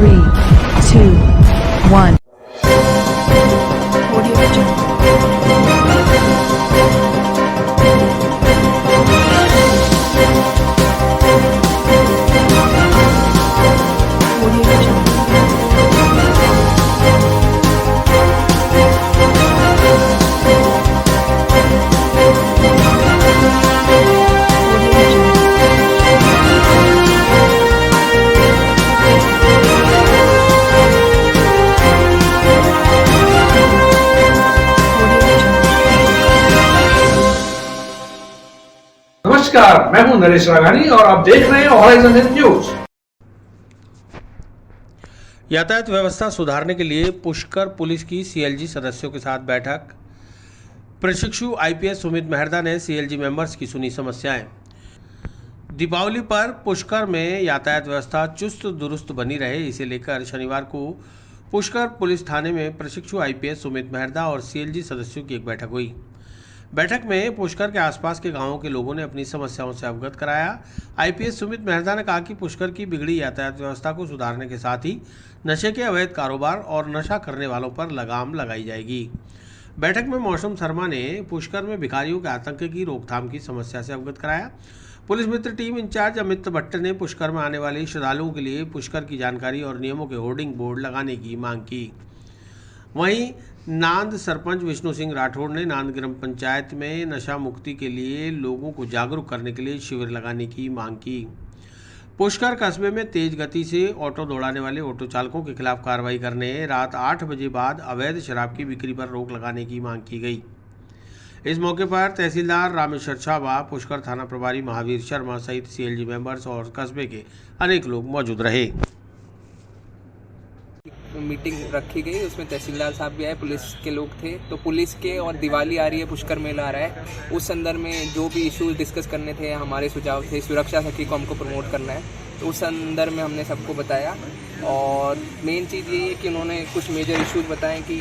3, 2, 1. Audio Jungle. Audio Jungle. Audio Jungle. Audio Jungle. नमस्कार, मैं हूं नरेश राघानी और आप देख रहे हैं हॉराइजन हिंद न्यूज। यातायात व्यवस्था सुधारने के लिए पुष्कर पुलिस की सीएलजी सदस्यों के साथ बैठक। प्रशिक्षु आईपीएस सुमित मेहरदा ने सीएलजी मेंबर्स की सुनी समस्याएं। दीपावली पर पुष्कर में यातायात व्यवस्था चुस्त दुरुस्त बनी रहे, इसे लेकर शनिवार को पुष्कर पुलिस थाने में प्रशिक्षु आईपीएस सुमित मेहरदा और सीएलजी सदस्यों की एक बैठक हुई। बैठक में पुष्कर के आसपास के गांवों के लोगों ने अपनी समस्याओं से अवगत कराया। आईपीएस सुमित मेहरदा ने कहा कि पुष्कर की बिगड़ी यातायात व्यवस्था को सुधारने के साथ ही नशे के अवैध कारोबार और नशा करने वालों पर लगाम लगाई जाएगी। बैठक में मौसम शर्मा ने पुष्कर में भिखारियों के आतंक की रोकथाम की समस्या से अवगत कराया। पुलिस मित्र टीम इंचार्ज अमित भट्ट ने पुष्कर में आने वाले श्रद्धालुओं के लिए पुष्कर की जानकारी और नियमों के होर्डिंग बोर्ड लगाने की मांग की। वहीं नांद सरपंच विष्णु सिंह राठौड़ ने नांद ग्राम पंचायत में नशा मुक्ति के लिए लोगों को जागरूक करने के लिए शिविर लगाने की मांग की। पुष्कर कस्बे में तेज गति से ऑटो दौड़ाने वाले ऑटो चालकों के खिलाफ कार्रवाई करने, रात 8 बजे बाद अवैध शराब की बिक्री पर रोक लगाने की मांग की गई। इस मौके पर तहसीलदार रामेश्वर छाबा, पुष्कर थाना प्रभारी महावीर शर्मा सहित सीएलजी मेंबर्स और कस्बे के अनेक लोग मौजूद रहे। मीटिंग रखी गई, उसमें तहसीलदार साहब भी आए, पुलिस के लोग थे। तो पुलिस के और दिवाली आ रही है, पुष्कर मेला आ रहा है, उस संदर्भ में जो भी इश्यूज डिस्कस करने थे, हमारे सुझाव थे। सुरक्षा सखी को हमको प्रमोट करना है, तो उस संदर्भ में हमने सबको बताया। और मेन चीज़ ये है कि उन्होंने कुछ मेजर इश्यूज बताए कि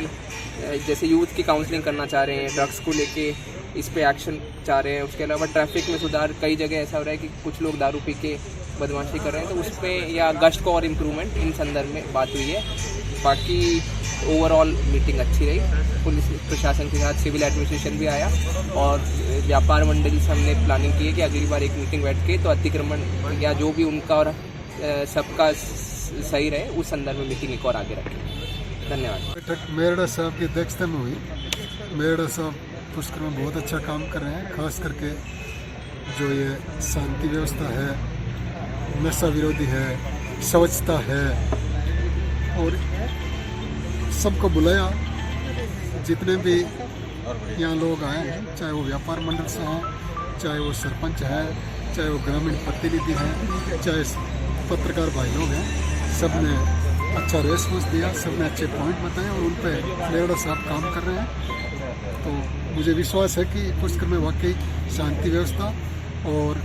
जैसे यूथ की काउंसलिंग करना चाह रहे हैं, ड्रग्स को लेके इस पे एक्शन चाह रहे हैं। उसके अलावा ट्रैफिक में सुधार, कई जगह ऐसा हो रहा है कि कुछ लोग दारू पी के बदमाशी कर रहे हैं, तो उस पर या गश्त को और इम्प्रूवमेंट, इन संदर्भ में बात हुई है। बाकी ओवरऑल मीटिंग अच्छी रही। पुलिस प्रशासन के साथ सिविल एडमिनिस्ट्रेशन भी आया और व्यापार मंडल से हमने प्लानिंग की है कि अगली बार एक मीटिंग बैठ के तो अतिक्रमण या जो भी उनका और सबका सही रहे, उस संदर्भ में मीटिंग एक और आगे रखें। धन्यवाद। बैठक मेहरदा साहब की अध्यक्षता में हुई। मेहरदा साहब पुष्कर में बहुत अच्छा काम कर रहे हैं, खास करके जो ये शांति व्यवस्था है, नशा विरोधी है, स्वच्छता है, और सबको बुलाया। जितने भी यहाँ लोग आए हैं, चाहे वो व्यापार मंडल से हैं, चाहे वो सरपंच हैं, चाहे वो ग्रामीण प्रतिनिधि हैं, चाहे पत्रकार भाई लोग हैं, सब ने अच्छा रेस्पॉन्स दिया, सब ने अच्छे पॉइंट बताए और उन पर मेहरदा साहब काम कर रहे हैं। तो मुझे विश्वास है कि पुष्कर में वाकई शांति व्यवस्था और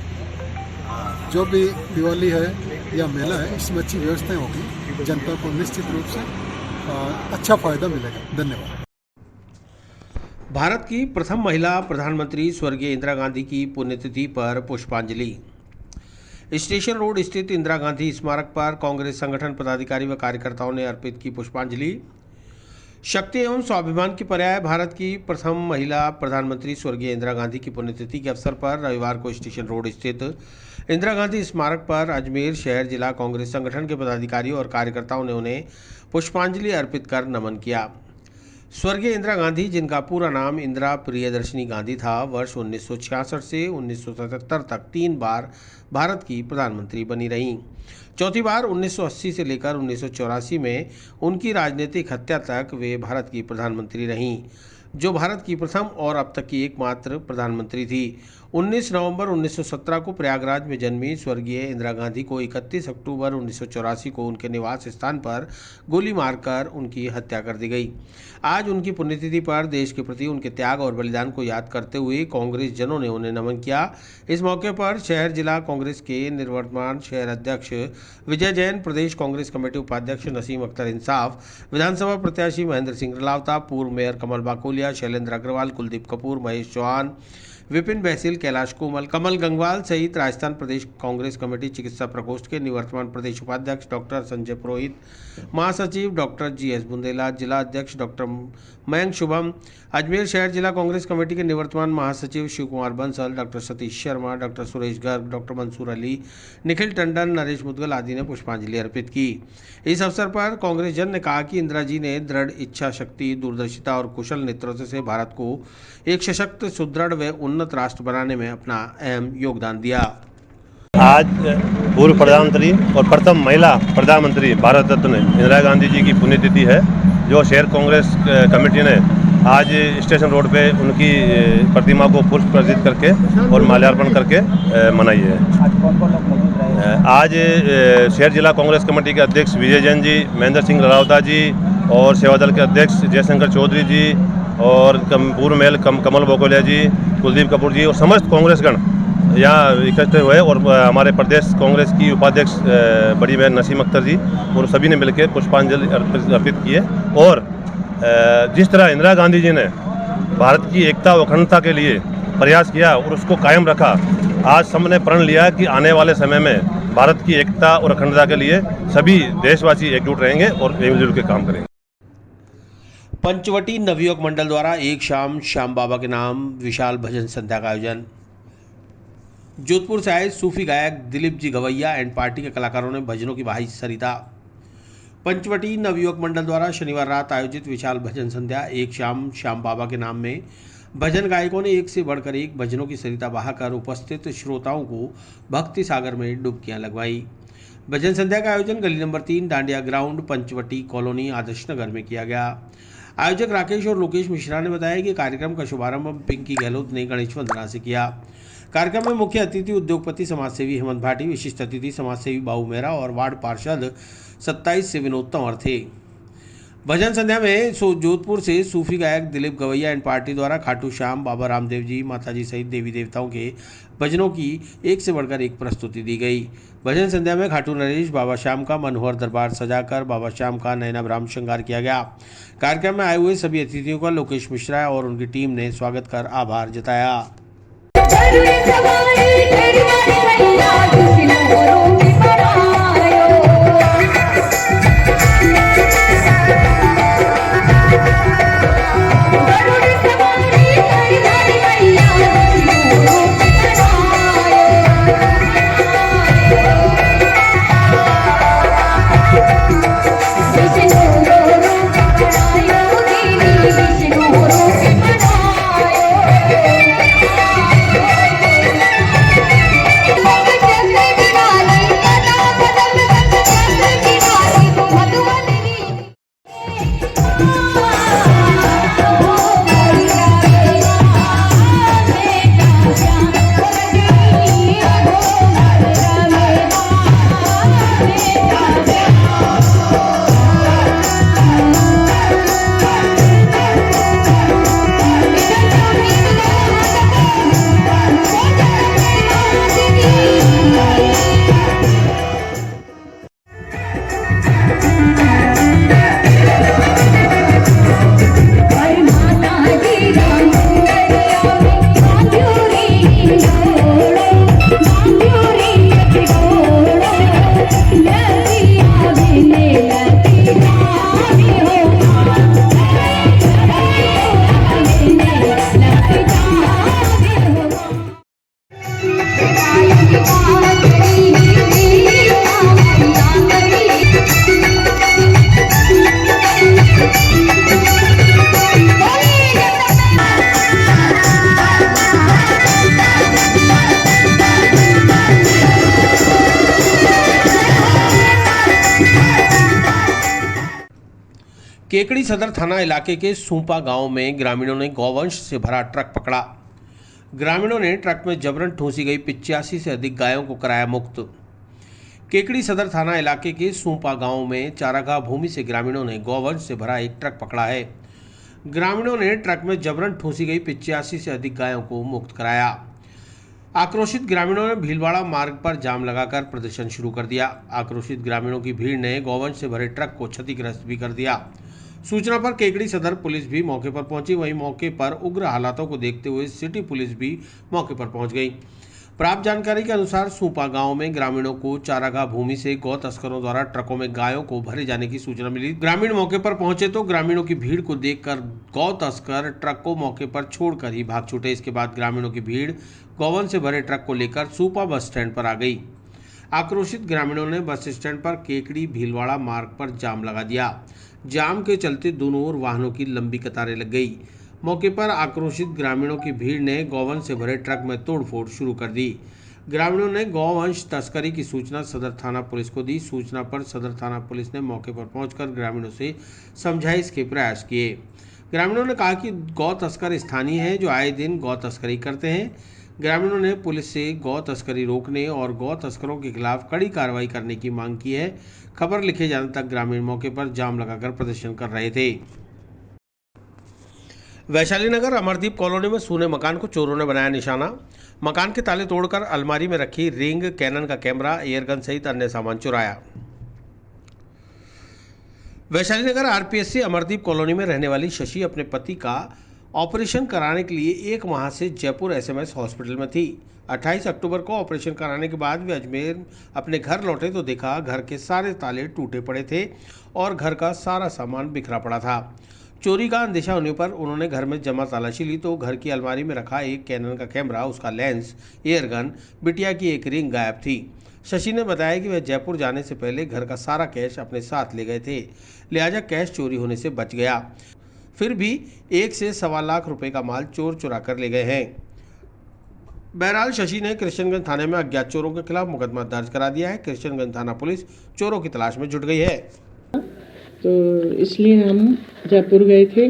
जो भी दिवाली है या मेला है, इसमें अच्छी व्यवस्थाएं होगी। जनता को निश्चित रूप से अच्छा फायदा मिलेगा। धन्यवाद। भारत की प्रथम महिला प्रधानमंत्री स्वर्गीय इंदिरा गांधी की पुण्यतिथि पर पुष्पांजलि। स्टेशन रोड स्थित इंदिरा गांधी स्मारक पर कांग्रेस संगठन पदाधिकारी व कार्यकर्ताओं ने अर्पित की पुष्पांजलि। शक्ति एवं स्वाभिमान की पर्याय भारत की प्रथम महिला प्रधानमंत्री स्वर्गीय इंदिरा गांधी की पुण्यतिथि के अवसर पर रविवार को स्टेशन रोड स्थित इंदिरा गांधी स्मारक पर अजमेर शहर जिला कांग्रेस संगठन के पदाधिकारियों और कार्यकर्ताओं ने उन्हें पुष्पांजलि अर्पित कर नमन किया। स्वर्गीय इंदिरा गांधी, जिनका पूरा नाम इंदिरा प्रियदर्शनी गांधी था, वर्ष 1966 से 1977 तक 3 बार भारत की प्रधानमंत्री बनी रहीं। चौथी बार 1980 से लेकर 1984 में उनकी राजनीतिक हत्या तक वे भारत की प्रधानमंत्री रहीं, जो भारत की प्रथम और अब तक की एकमात्र प्रधानमंत्री थी। 19 नवंबर 1917 को प्रयागराज में जन्मी स्वर्गीय इंदिरा गांधी को 31 अक्टूबर 1984 को उनके निवास स्थान पर गोली मारकर उनकी हत्या कर दी गई। आज उनकी पुण्यतिथि पर देश के प्रति उनके त्याग और बलिदान को याद करते हुए कांग्रेस जनों ने उन्हें नमन किया। इस मौके पर शहर जिला कांग्रेस के निवर्तमान शहर अध्यक्ष विजय जैन, प्रदेश कांग्रेस कमेटी उपाध्यक्ष नसीम अख्तर इंसाफ, विधानसभा प्रत्याशी महेंद्र सिंह रलावता, पूर्व मेयर कमल बाकोलिया, शैलेंद्र अग्रवाल, कुलदीप कपूर, महेश चौहान, विपिन बहसील, कैलाश कोमल, कमल गंगवाल सहित राजस्थान प्रदेश कांग्रेस कमेटी चिकित्सा प्रकोष्ठ के निवर्तमान प्रदेश उपाध्यक्ष डॉक्टर संजय पुरोहित, महासचिव डॉक्टर GS बुंदेला, जिला अध्यक्ष डॉक्टर मयंक शुभम, अजमेर शहर जिला कांग्रेस कमेटी के निवर्तमान महासचिव Shiv Kumar Bansal, doctor Satish Sharma, doctor Suresh Garg, doctor Mansoor Ali, Nikhil Tandon, Naresh Mudgal आदि ने पुष्पांजलि अर्पित की। इस अवसर पर कांग्रेस जन ने कहा कि इंदिरा जी ने दृढ़ इच्छा शक्ति, दूरदर्शिता और कुशल नेतृत्व से भारत को एक सशक्त, सुदृढ़ व उन्नत राष्ट्र बनाने में अपना अहम योगदान दिया। आज पूर्व प्रधानमंत्री और प्रथम महिला प्रधानमंत्री भारत रत्न इंदिरा गांधी जी की पुण्यतिथि है, जो शहर कांग्रेस कमेटी ने आज स्टेशन रोड पे उनकी प्रतिमा को पुष्प अर्पित करके और माल्यार्पण करके मनाई है। आज शहर जिला कांग्रेस कमेटी के अध्यक्ष विजय जैन जी, महेंद्र सिंह लड़ावता जी और सेवा दल के अध्यक्ष जयशंकर चौधरी जी और पूर्व मेल कमल बोकोलिया जी, कुलदीप कपूर जी और समस्त कांग्रेसगण यहाँ इकट्ठे हुए और हमारे प्रदेश कांग्रेस की उपाध्यक्ष बड़ी बहन नसीम अख्तर जी और सभी ने मिलकर पुष्पांजलि अर्पित की है। और जिस तरह इंदिरा गांधी जी ने भारत की एकता और अखंडता के लिए प्रयास किया और उसको कायम रखा, आज सबने प्रण लिया कि आने वाले समय में भारत की एकता और अखंडता के लिए सभी देशवासी एकजुट रहेंगे और मिलजुल के काम करेंगे। पंचवटी नवयुवक मंडल द्वारा एक शाम श्याम बाबा के नाम विशाल भजन संध्या का आयोजन। जोधपुर से आए सूफी गायक दिलीप जी गवैया एंड पार्टी के कलाकारों ने भजनों की बहाई सरिता। पंचवटी नवयुवक मंडल द्वारा शनिवार रात आयोजित विशाल भजन संध्या एक शाम श्याम बाबा के नाम में भजन गायकों ने एक से बढ़कर एक भजनों की सरिता बहाकर उपस्थित श्रोताओं को भक्ति सागर में डुबकियां लगवाई। भजन संध्या का आयोजन गली number 3 Dandiya ground, Panchvati colony, Adarsh Nagar में किया गया। आयोजक राकेश और लोकेश मिश्रा ने बताया कि कार्यक्रम का शुभारंभ पिंकी गहलोत ने गणेश वंदना से किया। कार्यक्रम में मुख्य अतिथि उद्योगपति समाजसेवी हेमंत भाटी, विशिष्ट अतिथि समाजसेवी बाबू मेहरा और वार्ड पार्षद 27 से विनोद तंवर थे। भजन संध्या में जोधपुर से सूफी गायक दिलीप गवैया एंड पार्टी द्वारा खाटू श्याम, बाबा रामदेव जी, माताजी सहित देवी देवताओं के भजनों की एक से बढ़कर एक प्रस्तुति दी गई। भजन संध्या में खाटू नरेश बाबा श्याम का मनोहर दरबार सजाकर बाबा श्याम का नयनाभ्राम श्रृंगार किया गया। कार्यक्रम में आए हुए सभी अतिथियों का लोकेश मिश्रा और उनकी टीम ने स्वागत कर आभार जताया। केकड़ी सदर थाना इलाके के सूपा गांव में ग्रामीणों ने गौवंश से भरा ट्रक पकड़ा। ग्रामीणों ने ट्रक में जबरन ठूंसी गई 85 से अधिक गायों को कराया मुक्त। केकड़ी सदर थाना इलाके के सूपा गांव में चारागाह भूमि से ग्रामीणों ने गौवंश से भरा एक ट्रक पकड़ा है। ग्रामीणों ने ट्रक में जबरन ठूंसी गई 85 से अधिक गायों को मुक्त कराया। आक्रोशित ग्रामीणों ने भीलवाड़ा मार्ग पर जाम लगाकर प्रदर्शन शुरू कर दिया। आक्रोशित ग्रामीणों की भीड़ ने गौवंश से भरे ट्रक को क्षतिग्रस्त भी कर दिया। सूचना पर केकड़ी सदर पुलिस भी मौके पर पहुंची। वहीं मौके पर उग्र हालातों को देखते हुए सिटी पुलिस भी मौके पर पहुंच गई। प्राप्त जानकारी के अनुसार सूपा गांव में ग्रामीणों को चारागाह भूमि से गौ तस्करों द्वारा ट्रकों में गायों को भरे जाने की सूचना मिली। ग्रामीण मौके पर पहुंचे तो ग्रामीणों की भीड़ को देखकर गौ तस्कर ट्रक को मौके पर छोड़कर ही भाग छूटे। इसके बाद ग्रामीणों की भीड़ गौवन से भरे ट्रक को लेकर सूपा बस स्टैंड पर आ गई। आक्रोशित ग्रामीणों ने बस स्टैंड पर केकड़ी भीलवाड़ा मार्ग पर जाम लगा दिया। जाम के चलते दोनों ओर वाहनों की लंबी कतारें लग गई। मौके पर आक्रोशित ग्रामीणों की भीड़ ने गौवंश से भरे ट्रक में तोड़फोड़ शुरू कर दी। ग्रामीणों ने गौवंश तस्करी की सूचना सदर थाना पुलिस को दी। सूचना पर सदर थाना पुलिस ने मौके पर पहुंचकर ग्रामीणों से समझाइश के प्रयास किए। ग्रामीणों ने कहा कि गौ तस्कर स्थानीय हैं जो आए दिन गौ तस्करी करते हैं। ग्रामीणों ने पुलिस से गौ तस्करी रोकने और गौ तस्करों के खिलाफ कड़ी कार्रवाई करने की मांग की है। खबर लिखे जाने तक ग्रामीण मौके पर जाम लगाकर प्रदर्शन कर रहे थे। वैशाली नगर अमरदीप कॉलोनी में सूने मकान को चोरों ने बनाया निशाना। मकान के ताले तोड़कर अलमारी में रखी रिंग, कैनन का कैमरा, एयरगन सहित अन्य सामान चुराया। वैशाली नगर आरपीएससी अमरदीप कॉलोनी में रहने वाली शशि अपने पति का ऑपरेशन कराने के लिए 1 माह से जयपुर एसएमएस हॉस्पिटल में थी। 28 अक्टूबर को ऑपरेशन कराने के बाद वे अजमेर अपने घर लौटे तो देखा घर के सारे ताले टूटे पड़े थे और घर का सारा सामान बिखरा पड़ा था। चोरी का अंदेशा होने पर उन्होंने घर में जमा तलाशी ली तो घर की अलमारी में रखा एक कैनन का कैमरा, उसका लेंस, एयरगन, बिटिया की एक रिंग गायब थी। शशि ने बताया कि वह जयपुर जाने से पहले घर का सारा कैश अपने साथ ले गए थे, लिहाजा कैश चोरी होने से बच गया। फिर भी 1 से सवा लाख रुपए का माल चोर चुरा कर ले गए हैं। बहरहाल शशि ने कृष्णगंज थाने में अज्ञात चोरों के खिलाफ मुकदमा दर्ज करा दिया है। कृष्णगंज थाना पुलिस चोरों की तलाश में जुट गई है। तो इसलिए हम जयपुर गए थे।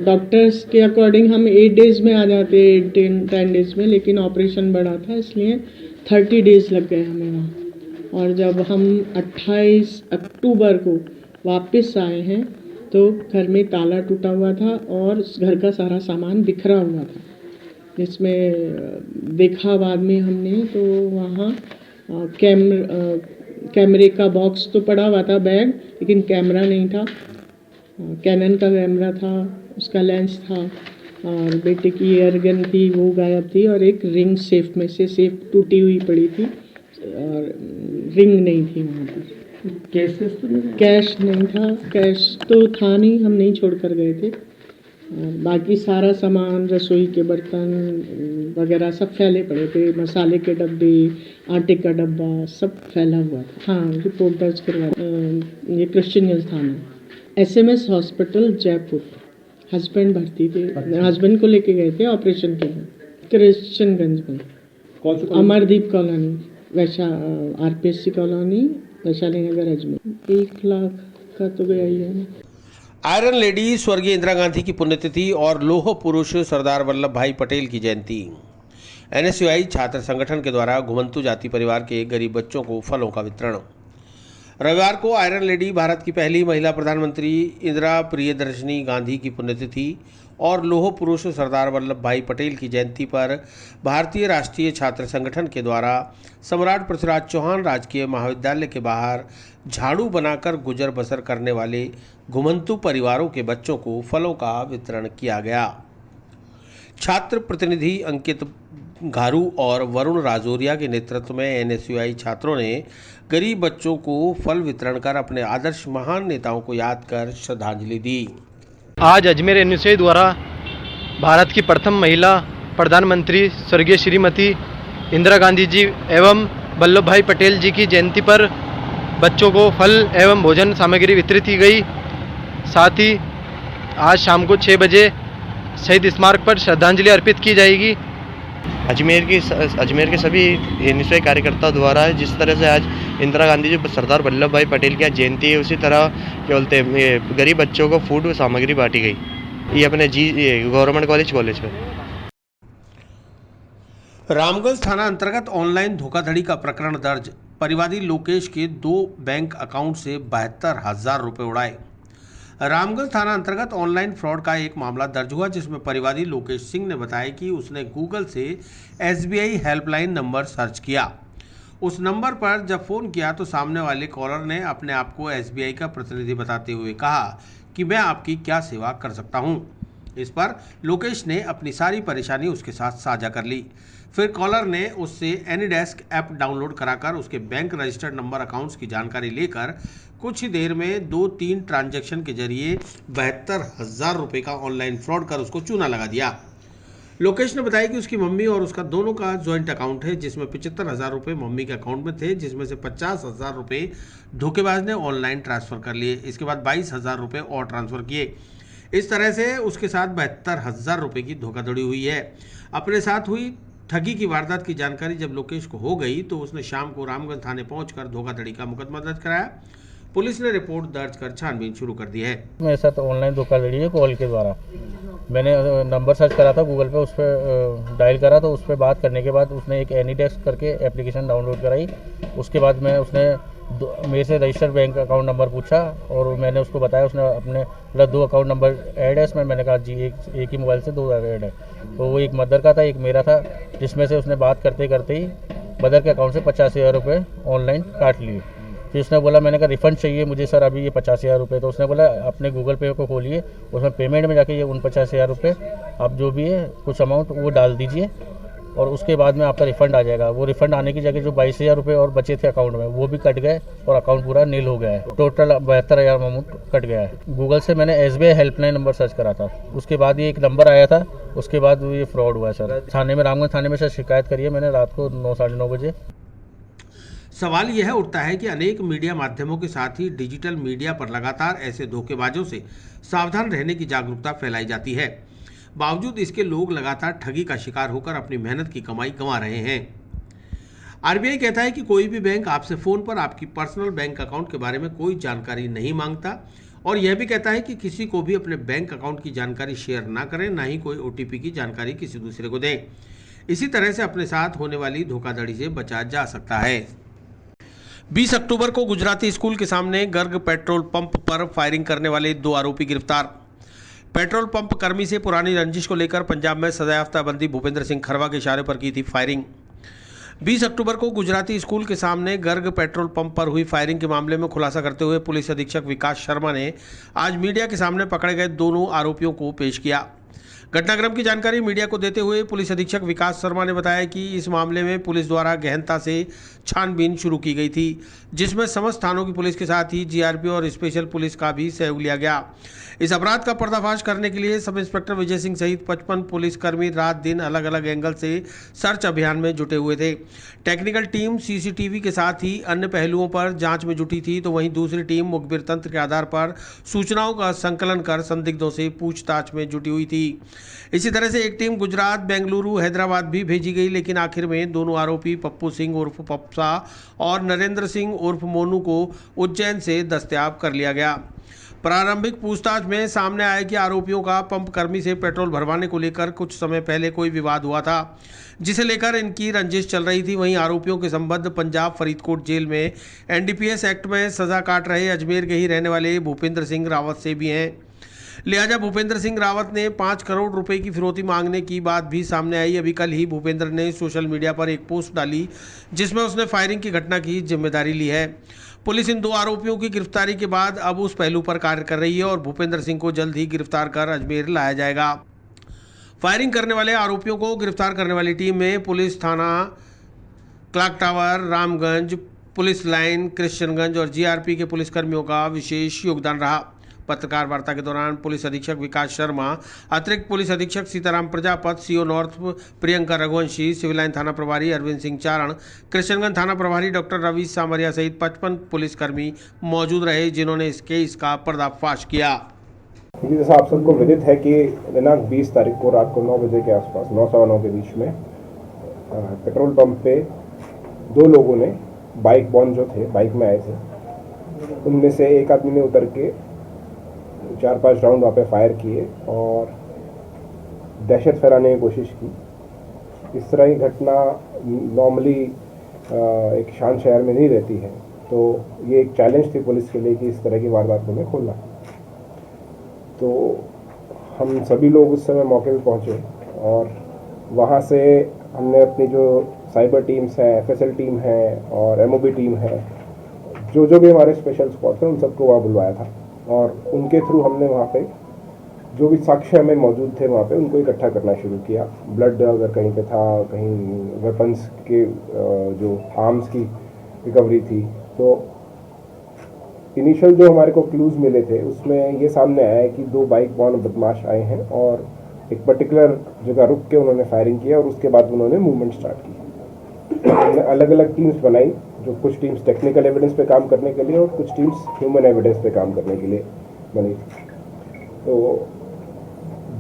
डॉक्टर्स के अकॉर्डिंग हम 8 डेज़ में आ जाते, 10 डेज़ में, लेकिन ऑपरेशन बड़ा था इसलिए 30 डेज़ लग गए हमें वहाँ। और जब हम 28 अक्टूबर को वापस आए हैं तो घर में ताला टूटा हुआ था और घर का सारा सामान बिखरा हुआ था, जिसमें देखा बाद में हमने तो वहाँ कैमरे का बॉक्स तो पड़ा हुआ था, बैग, लेकिन कैमरा नहीं था। कैनन का कैमरा था, उसका लेंस था और बेटे की एयरगन थी, वो गायब थी और एक रिंग सेफ में से, सेफ टूटी हुई पड़ी थी और रिंग नहीं थी वहाँ पर। कैश नहीं था, कैश तो था नहीं, हम नहीं छोड़ कर गए थे। बाकी सारा सामान, रसोई के बर्तन वगैरह सब फैले पड़े थे, मसाले के डब्बे, आटे का डब्बा सब फैला हुआ था। हाँ, रिपोर्ट दर्ज करवा ये कृष्णगंज थाना, एसएमएस हॉस्पिटल जयपुर। हस्बैंड भर्ती थे, हस्बैंड को लेके गए थे ऑपरेशन के लिए कृष्णगंज में। Amardeep colony, RPSC colony, Vaishali Nagar, Ajmer. 1 lakh का तो गया ही है। आयरन लेडी स्वर्गीय इंदिरा गांधी की पुण्यतिथि और लौह पुरुष सरदार वल्लभ भाई पटेल की जयंती। एनएसयूआई छात्र संगठन के द्वारा घुमंतु जाति परिवार के गरीब बच्चों को फलों का वितरण। रविवार को आयरन लेडी, भारत की पहली महिला प्रधानमंत्री इंदिरा प्रियदर्शनी गांधी की पुण्यतिथि और लौह पुरुष सरदार वल्लभ भाई पटेल की जयंती पर भारतीय राष्ट्रीय छात्र संगठन के द्वारा सम्राट पृथ्वीराज चौहान राजकीय महाविद्यालय के बाहर झाड़ू बनाकर गुजर बसर करने वाले घुमंतु परिवारों के बच्चों को फलों का वितरण किया गया। छात्र प्रतिनिधि अंकित घारू और वरुण राजौरिया के नेतृत्व में एनएसयूआई छात्रों ने गरीब बच्चों को फल वितरण कर अपने आदर्श महान नेताओं को याद कर श्रद्धांजलि दी। आज अजमेर एनएसयूआई द्वारा भारत की प्रथम महिला प्रधानमंत्री स्वर्गीय श्रीमती इंदिरा गांधी जी एवं वल्लभ भाई पटेल जी की जयंती पर बच्चों को फल एवं भोजन सामग्री वितरित की गई। साथ ही आज शाम को 6 बजे शहीद स्मारक पर श्रद्धांजलि अर्पित की जाएगी। अजमेर के सभी एनएसयूआई कार्यकर्ताओं द्वारा जिस तरह से आज इंदिरा गांधी जी सरदार वल्लभ भाई पटेल की जयंती है, उसी तरह क्या बोलते हैं गरीब बच्चों को फूड सामग्री बांटी गई। ये अपने गवर्नमेंट कॉलेज में। रामगंज थाना अंतर्गत ऑनलाइन धोखाधड़ी का प्रकरण दर्ज। परिवादी लोकेश के 2 बैंक अकाउंट से 72,000 रुपये उड़ाए। रामगंज थाना अंतर्गत ऑनलाइन फ्रॉड का एक मामला दर्ज हुआ, जिसमें परिवादी लोकेश सिंह ने बताया कि उसने गूगल से SBI हेल्पलाइन नंबर सर्च किया। उस नंबर पर जब फ़ोन किया तो सामने वाले कॉलर ने अपने आप को SBI का प्रतिनिधि बताते हुए कहा कि मैं आपकी क्या सेवा कर सकता हूं। इस पर लोकेश ने अपनी सारी परेशानी उसके साथ साझा कर ली। फिर कॉलर ने उससे एनीडेस्क ऐप डाउनलोड कराकर उसके बैंक रजिस्टर्ड नंबर अकाउंट्स की जानकारी लेकर कुछ ही देर में 2-3 ट्रांजैक्शन के जरिए 72,000 रुपये का ऑनलाइन फ्रॉड कर उसको चूना लगा दिया। लोकेश ने बताया कि उसकी मम्मी और उसका दोनों का ज्वाइंट अकाउंट है, जिसमें 75,000 रुपये मम्मी के अकाउंट में थे, जिसमें से 50,000 रुपये धोखेबाज ने ऑनलाइन ट्रांसफ़र कर लिए। इसके बाद 22,000 रुपये और ट्रांसफ़र किए। इस तरह से उसके साथ 72,000 रुपये की धोखाधड़ी हुई है। अपने साथ हुई ठगी की वारदात की जानकारी जब लोकेश को हो गई तो उसने शाम को रामगंज थाने पहुंचकर धोखाधड़ी का मुकदमा दर्ज कराया। पुलिस ने रिपोर्ट दर्ज कर छानबीन शुरू कर दी है। मेरे साथ ऑनलाइन धोखाधड़ी है कॉल के द्वारा। मैंने नंबर सर्च करा था गूगल पे, उस पर डायल करा तो उस पर बात करने के बाद उसने एक एनीडेस्क करके एप्लीकेशन डाउनलोड कराई। उसके बाद उसने मेरे से रजिस्टर्ड बैंक अकाउंट नंबर पूछा और मैंने उसको बताया। उसने अपने मतलब 2 अकाउंट नंबर ऐड है इसमें। मैंने कहा जी एक ही मोबाइल से 2 ऐड है। तो वो एक मदर का था, एक मेरा था, जिसमें से उसने बात करते करते ही मदर के अकाउंट से 85,000 रुपये ऑनलाइन काट लिए। फिर उसने बोला, मैंने कहा रिफ़ंड चाहिए मुझे सर अभी ये 50,000 रुपये। तो उसने बोला अपने गूगल पे को खोलिए, उसमें पेमेंट में जाके ये 49,000 रुपये आप जो भी है कुछ अमाउंट वो डाल दीजिए और उसके बाद में आपका रिफ़ंड आ जाएगा। वो रिफ़ंड आने की जगह जो 22,000 रुपये और बचे थे अकाउंट में वो भी कट गए और अकाउंट पूरा नील हो गया है। टोटल 72,000 अमाउंट कट गया है। गूगल से मैंने SBI हेल्पलाइन नंबर सर्च करा था, उसके बाद ये एक नंबर आया था, उसके बाद ये फ्रॉड हुआ है सर। थाने में रामगंज थाने में सर शिकायत करी है मैंने रात को 9 साढ़े 9 बजे। सवाल यह उठता है कि अनेक मीडिया माध्यमों के साथ ही डिजिटल मीडिया पर लगातार ऐसे धोखेबाजों से सावधान रहने की जागरूकता फैलाई जाती है। बावजूद इसके लोग लगातार ठगी का शिकार होकर अपनी मेहनत की कमाई गंवा रहे हैं। RBI कहता है कि कोई भी बैंक आपसे फ़ोन पर आपकी पर्सनल बैंक अकाउंट के बारे में कोई जानकारी नहीं मांगता और यह भी कहता है कि किसी को भी अपने बैंक अकाउंट की जानकारी शेयर ना करें, ना ही कोई OTP की जानकारी किसी दूसरे को दें। इसी तरह से अपने साथ होने वाली धोखाधड़ी से बचा जा सकता है। 20 अक्टूबर को गुजराती स्कूल के सामने गर्ग पेट्रोल पंप पर फायरिंग करने वाले 2 आरोपी गिरफ्तार। पेट्रोल पंप कर्मी से पुरानी रंजिश को लेकर पंजाब में सजायाफ्ता बंदी भूपेंद्र सिंह खरवा के इशारे पर की थी फायरिंग। 20 अक्टूबर को गुजराती स्कूल के सामने गर्ग पेट्रोल पंप पर हुई फायरिंग के मामले में खुलासा करते हुए पुलिस अधीक्षक विकास शर्मा ने आज मीडिया के सामने पकड़े गए दोनों आरोपियों को पेश किया। घटनाक्रम की जानकारी मीडिया को देते हुए पुलिस अधीक्षक विकास शर्मा ने बताया कि इस मामले में पुलिस द्वारा गहनता से छानबीन शुरू की गई थी, जिसमें समस्त थानों की पुलिस के साथ ही GRP और स्पेशल पुलिस का भी सहयोग लिया गया। इस अपराध का पर्दाफाश करने के लिए सब इंस्पेक्टर विजय सिंह सहित 55 पुलिसकर्मी रात दिन अलग अलग एंगल से सर्च अभियान में जुटे हुए थे। टेक्निकल टीम CCTV के साथ ही अन्य पहलुओं पर जांच में जुटी थी, तो वहीं दूसरी टीम मुखबिर तंत्र के आधार पर सूचनाओं का संकलन कर संदिग्धों से पूछताछ में जुटी हुई थी। इसी तरह से एक टीम गुजरात, बेंगलुरु, हैदराबाद भी भेजी गई, लेकिन आखिर में दोनों आरोपी पप्पू सिंह उर्फ पप्सा और नरेंद्र सिंह उर्फ मोनू को उज्जैन से दस्तयाब कर लिया गया। प्रारंभिक पूछताछ में सामने आया कि आरोपियों का पंप कर्मी से पेट्रोल भरवाने को लेकर कुछ समय पहले कोई विवाद हुआ था, जिसे लेकर इनकी रंजिश चल रही थी। वहीं आरोपियों के संबंध पंजाब फरीदकोट जेल में NDPS एक्ट में सजा काट रहे अजमेर के ही रहने वाले भूपेंद्र सिंह रावत से भी हैं। लिहाजा भूपेंद्र सिंह रावत ने 5 करोड़ रुपए की फिरौती मांगने की बात भी सामने आई। अभी कल ही भूपेंद्र ने सोशल मीडिया पर एक पोस्ट डाली जिसमें उसने फायरिंग की घटना की जिम्मेदारी ली है। पुलिस इन 2 आरोपियों की गिरफ्तारी के बाद अब उस पहलू पर कार्य कर रही है और भूपेंद्र सिंह को जल्द ही गिरफ्तार कर अजमेर लाया जाएगा। फायरिंग करने वाले आरोपियों को गिरफ्तार करने वाली टीम में पुलिस थाना clock tower, Ramganj police line, Christianganj और GRP के पुलिसकर्मियों का विशेष योगदान रहा। पत्रकार वार्ता के दौरान पुलिस अधीक्षक विकास शर्मा, अतिरिक्त पुलिस अधीक्षक Sitaram Prajapat, CO north Priyanka Raghuvanshi, civil line थाना प्रभारी अरविंद सिंह चारण, कृष्णगंज थाना प्रभारी डॉक्टर रवि सामरिया सहित 55 पुलिसकर्मी मौजूद रहे, जिन्होंने इस केस का पर्दाफाश किया। जैसा आप सबको विदित है कि दिनांक 20 तारीख को रात को 9 बजे के आसपास, 9 सवा 9 के बीच में पेट्रोल पंप पे 2 लोगों ने बाइक बॉन्ड जो थे बाइक में आए थे, उनमें से एक आदमी ने उतर के 4-5 राउंड वहाँ पे फायर किए और दहशत फैलाने की कोशिश की। इस तरह की घटना नॉर्मली एक शांत शहर में नहीं रहती है, तो ये एक चैलेंज थी पुलिस के लिए कि इस तरह की वारदातों में खोलना। तो हम सभी लोग उस समय मौके पे पहुँचे और वहाँ से हमने अपनी जो साइबर टीम्स हैं, FSL टीम है और MOB टीम है, जो भी हमारे स्पेशल स्क्वाड्स हैं उन सबको वहाँ बुलवाया था और उनके थ्रू हमने वहाँ पे जो भी साक्ष्य हमें मौजूद थे वहाँ पे उनको इकट्ठा करना शुरू किया। ब्लड अगर कहीं पे था, कहीं वेपन्स के जो आर्म्स की रिकवरी थी, तो इनिशियल जो हमारे को क्लूज मिले थे उसमें ये सामने आया है कि 2 बाइक बॉर्न बदमाश आए हैं और एक पर्टिकुलर जगह रुक के उन्होंने फायरिंग किया और उसके बाद उन्होंने मूवमेंट स्टार्ट की। हमने अलग अलग टीम्स बनाई, जो कुछ टीम्स टेक्निकल एविडेंस पे काम करने के लिए और कुछ टीम्स ह्यूमन एविडेंस पे काम करने के लिए बनी थी। तो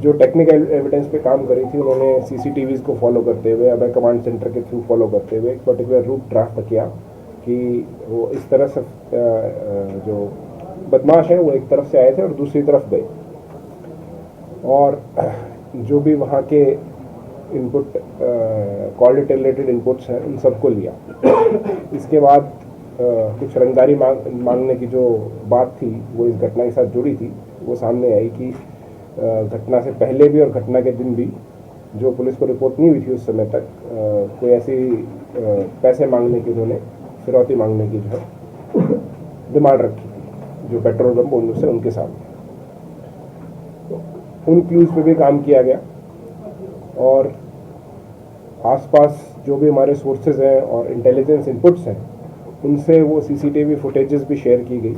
जो टेक्निकल एविडेंस पे काम करी थी उन्होंने CCTVs को फॉलो करते हुए, अबे कमांड सेंटर के थ्रू फॉलो करते हुए एक पर्टिकुलर रूट ड्राफ्ट किया कि वो इस तरह से जो बदमाश हैं वो एक तरफ से आए थे और दूसरी तरफ गए और जो भी वहाँ के इनपुट कॉल रिलेटेड इनपुट्स हैं उन सबको लिया। इसके बाद कुछ रंगदारी मांगने की जो बात थी वो इस घटना के साथ जुड़ी थी। वो सामने आई कि घटना से पहले भी और घटना के दिन भी जो पुलिस को रिपोर्ट नहीं हुई थी उस समय तक कोई ऐसी पैसे मांगने की, उन्होंने फिरौती मांगने की जो है डिमांड रखी थी जो पेट्रोल पंप ओनर से उनके सामने। तो उन क्लूज पे भी काम किया गया और आसपास जो भी हमारे सोर्सेज हैं और इंटेलिजेंस इनपुट्स हैं उनसे वो CCTV फुटेजेस भी शेयर की गई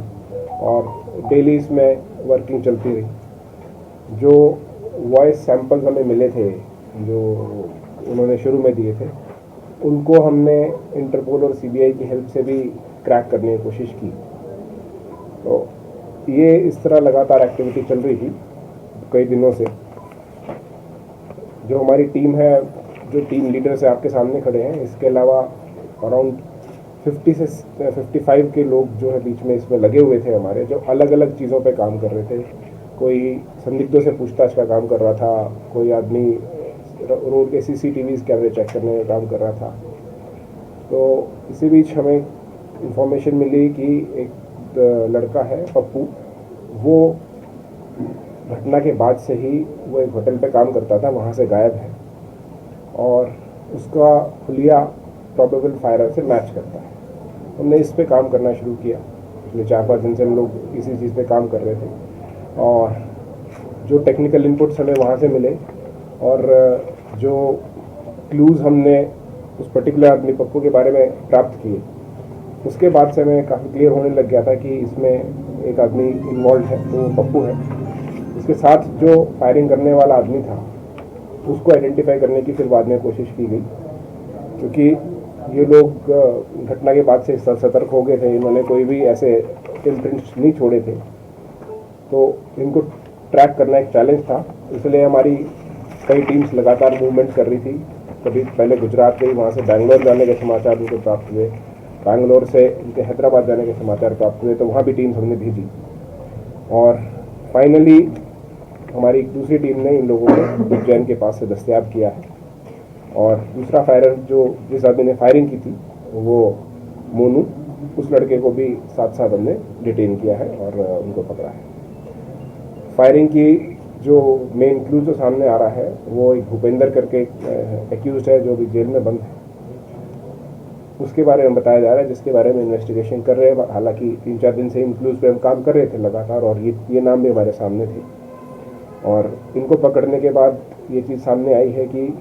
और डेली इसमें वर्किंग चलती रही। जो वॉइस सैंपल्स हमें मिले थे जो उन्होंने शुरू में दिए थे उनको हमने इंटरपोल और CBI की हेल्प से भी क्रैक करने की कोशिश की। तो ये इस तरह लगातार एक्टिविटी चल रही थी कई दिनों से। जो हमारी टीम है, जो टीम लीडर से आपके सामने खड़े हैं, इसके अलावा अराउंड 50 से 55 के लोग जो है बीच में इसमें लगे हुए थे हमारे, जो अलग अलग चीज़ों पे काम कर रहे थे। कोई संदिग्धों से पूछताछ का काम कर रहा था, कोई आदमी रोड के CCTVs कैमरे चेक करने का काम कर रहा था। तो इसी बीच हमें इंफॉर्मेशन मिली कि एक लड़का है पप्पू, वो घटना के बाद से ही वो एक होटल पे काम करता था, वहाँ से गायब है और उसका हुलिया प्रोबेबल फायरर से मैच करता है। हमने इस पे काम करना शुरू किया। पिछले 4-5 दिन से हम लोग इसी चीज़ पे काम कर रहे थे और जो टेक्निकल इनपुट्स हमें वहाँ से मिले और जो क्लूज़ हमने उस पर्टिकुलर आदमी पप्पू के बारे में प्राप्त किए, उसके बाद से हमें काफ़ी क्लियर होने लग गया था कि इसमें एक आदमी इन्वॉल्व है, वो पप्पू है। इसके साथ जो फायरिंग करने वाला आदमी था उसको आइडेंटिफाई करने की फिर बाद में कोशिश की गई, क्योंकि ये लोग घटना के बाद से सतर्क हो गए थे। इन्होंने कोई भी ऐसे इम्प्रिंट्स नहीं छोड़े थे, तो इनको ट्रैक करना एक चैलेंज था। इसलिए हमारी कई टीम्स लगातार मूवमेंट कर रही थी। कभी पहले गुजरात गई, वहाँ से बैंगलोर जाने के समाचार उनको प्राप्त हुए, बैंगलोर से इनके हैदराबाद जाने के समाचार प्राप्त हुए, तो वहाँ भी टीम्स हमने भेजी और फाइनली हमारी दूसरी टीम ने इन लोगों को उज्जैन के पास से दस्तयाब किया है। और दूसरा फायरर जो जिस आदमी ने फायरिंग की थी वो मोनू, उस लड़के को भी साथ साथ हमने डिटेन किया है और उनको पकड़ा है। फायरिंग की जो मेन क्लू जो सामने आ रहा है वो एक भूपेंद्र करके एक्यूज्ड है जो भी जेल में बंद है, उसके बारे में बताया जा रहा है, जिसके बारे में इन्वेस्टिगेशन कर रहे हैं। हालांकि 3-4 दिन से इन क्लूज पे हम काम कर रहे थे लगातार और ये नाम भी हमारे सामने थे और इनको पकड़ने के बाद ये चीज़ सामने आई है कि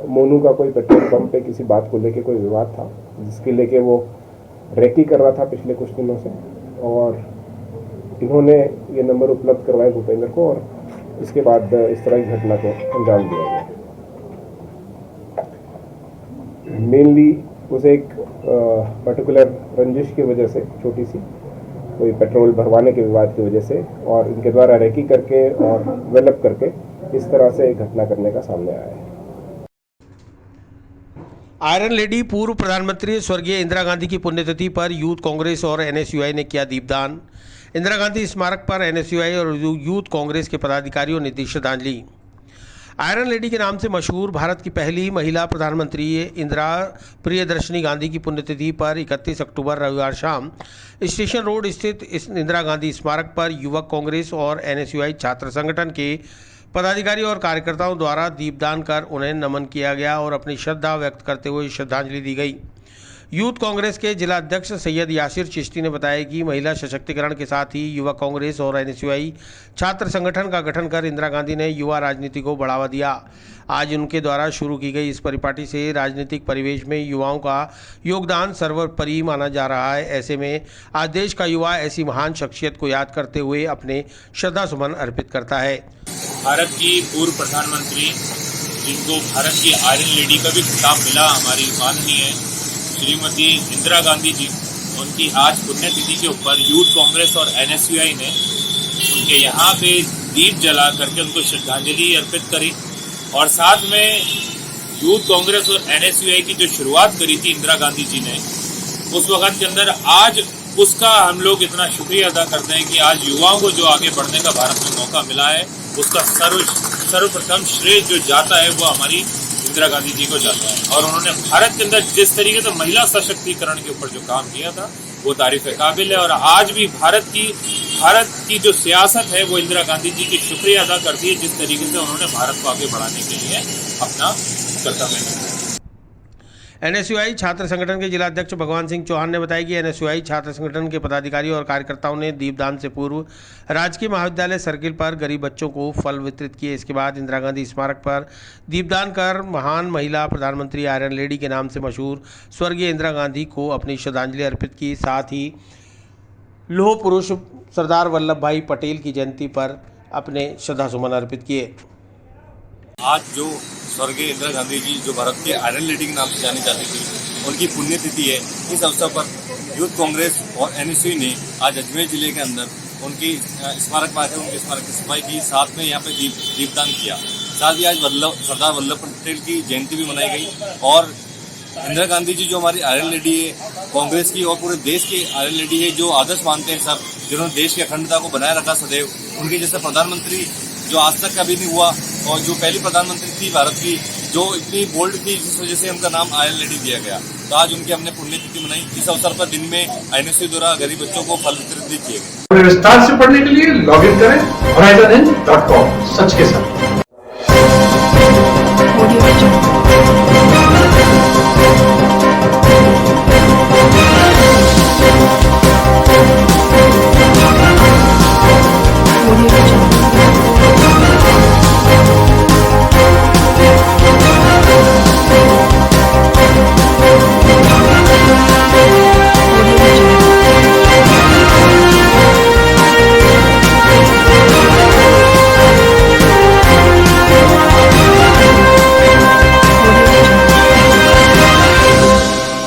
मोनू का कोई पेट्रोल पंप पे किसी बात को लेके कोई विवाद था, जिसके लेके वो रेकी कर रहा था पिछले कुछ दिनों से और इन्होंने ये नंबर उपलब्ध करवाए भूपेंद्र को और इसके बाद इस तरह की घटना को अंजाम दिया गया। मेनली उसे एक पर्टिकुलर रंजिश की वजह से, छोटी सी कोई पेट्रोल भरवाने के विवाद की वजह से और इनके द्वारा रेकी करके और डेवलप करके इस तरह से एक घटना करने का सामने आया है। आयरन लेडी पूर्व प्रधानमंत्री स्वर्गीय इंदिरा गांधी की पुण्यतिथि पर यूथ कांग्रेस और NSUI ने किया दीपदान। इंदिरा गांधी स्मारक पर NSUI और यूथ कांग्रेस के पदाधिकारियों ने दी श्रद्धांजलि। आयरन लेडी के नाम से मशहूर भारत की पहली महिला प्रधानमंत्री इंदिरा प्रियदर्शनी गांधी की पुण्यतिथि पर 31 अक्टूबर रविवार शाम स्टेशन रोड स्थित इंदिरा गांधी स्मारक पर युवक कांग्रेस और NSUI छात्र संगठन के पदाधिकारी और कार्यकर्ताओं द्वारा दीपदान कर उन्हें नमन किया गया और अपनी श्रद्धा व्यक्त करते हुए श्रद्धांजलि दी गई। यूथ कांग्रेस के जिला अध्यक्ष सैयद यासिर चिश्ती ने बताया कि महिला सशक्तिकरण के साथ ही युवा कांग्रेस और एनएसयूआई छात्र संगठन का गठन कर इंदिरा गांधी ने युवा राजनीति को बढ़ावा दिया। आज उनके द्वारा शुरू की गई इस परिपाटी से राजनीतिक परिवेश में युवाओं का योगदान सर्वोपरि माना जा रहा है। ऐसे में आज देश का युवा ऐसी महान शख्सियत को याद करते हुए अपने श्रद्धासुमन अर्पित करता है। भारत की पूर्व प्रधानमंत्री, जिनको भारत की आयरन लेडी का भी खिताब मिला, हमारी माननीय श्रीमती इंदिरा गांधी जी, उनकी आज पुण्यतिथि के ऊपर यूथ कांग्रेस और एनएसयूआई ने उनके यहाँ पे दीप जला करके उनको श्रद्धांजलि अर्पित करी। और साथ में यूथ कांग्रेस और एनएसयूआई की जो शुरुआत करी थी इंदिरा गांधी जी ने, उस वक्त के अंदर आज उसका हम लोग इतना शुक्रिया अदा करते हैं कि आज युवाओं को जो आगे बढ़ने का भारत में मौका मिला है, उसका सर्वप्रथम श्रेय जो जाता है वो हमारी इंदिरा गांधी जी को जाता है। और उन्होंने भारत के अंदर जिस तरीके से महिला सशक्तिकरण के ऊपर जो काम किया था वो तारीफ काबिल है। और आज भी भारत की जो सियासत है वो इंदिरा गांधी जी की शुक्रिया अदा करती है, जिस तरीके से उन्होंने भारत को आगे बढ़ाने के लिए अपना कर्तव्य निभाया। एनएसयूआई छात्र संगठन के जिला अध्यक्ष भगवान सिंह चौहान ने बताया कि एनएसयूआई छात्र संगठन के पदाधिकारी और कार्यकर्ताओं ने दीपदान से पूर्व राजकीय महाविद्यालय सर्किल पर गरीब बच्चों को फल वितरित किए। इसके बाद इंदिरा गांधी स्मारक पर दीपदान कर महान महिला प्रधानमंत्री आयरन लेडी के नाम से मशहूर स्वर्गीय इंदिरा गांधी को अपनी श्रद्धांजलि अर्पित की। साथ ही लौह पुरुष सरदार वल्लभ भाई पटेल की जयंती पर अपने श्रद्धासुमन अर्पित किए। आज जो स्वर्गीय इंदिरा गांधी जी, जो भारत के आयरन लेडी के नाम से जानी जाती थी, उनकी पुण्यतिथि है। इस अवसर पर यूथ कांग्रेस और एनएसयूआई ने आज अजमेर जिले के अंदर उनकी स्मारक पर आकर उनके स्मारक की सफाई की, साथ में यहाँ पे दीपदान किया। साथ ही आज सरदार वल्लभ पटेल की जयंती भी मनाई गई। और इंदिरा गांधी जी जो हमारी आयरन लेडी है, कांग्रेस की और पूरे देश की आयरन लेडी है, जो आदर्श मानते हैं सब, जिन्होंने देश की अखंडता को बनाए रखा सदैव। उनके जैसे प्रधानमंत्री जो आज तक कभी नहीं हुआ, और जो पहली प्रधानमंत्री थी भारत की, जो इतनी बोल्ड थी, जिस वजह से उनका नाम आयरन लेडी दिया गया। तो आज उनकी हमने पुण्यतिथि मनाई। इस अवसर पर दिन में एनएसयूआई द्वारा गरीब बच्चों को फल वितरित भी किए गए। विस्तार से पढ़ने के लिए लॉग इन करें horizonhind.com। सच के साथ। Audio Jungle।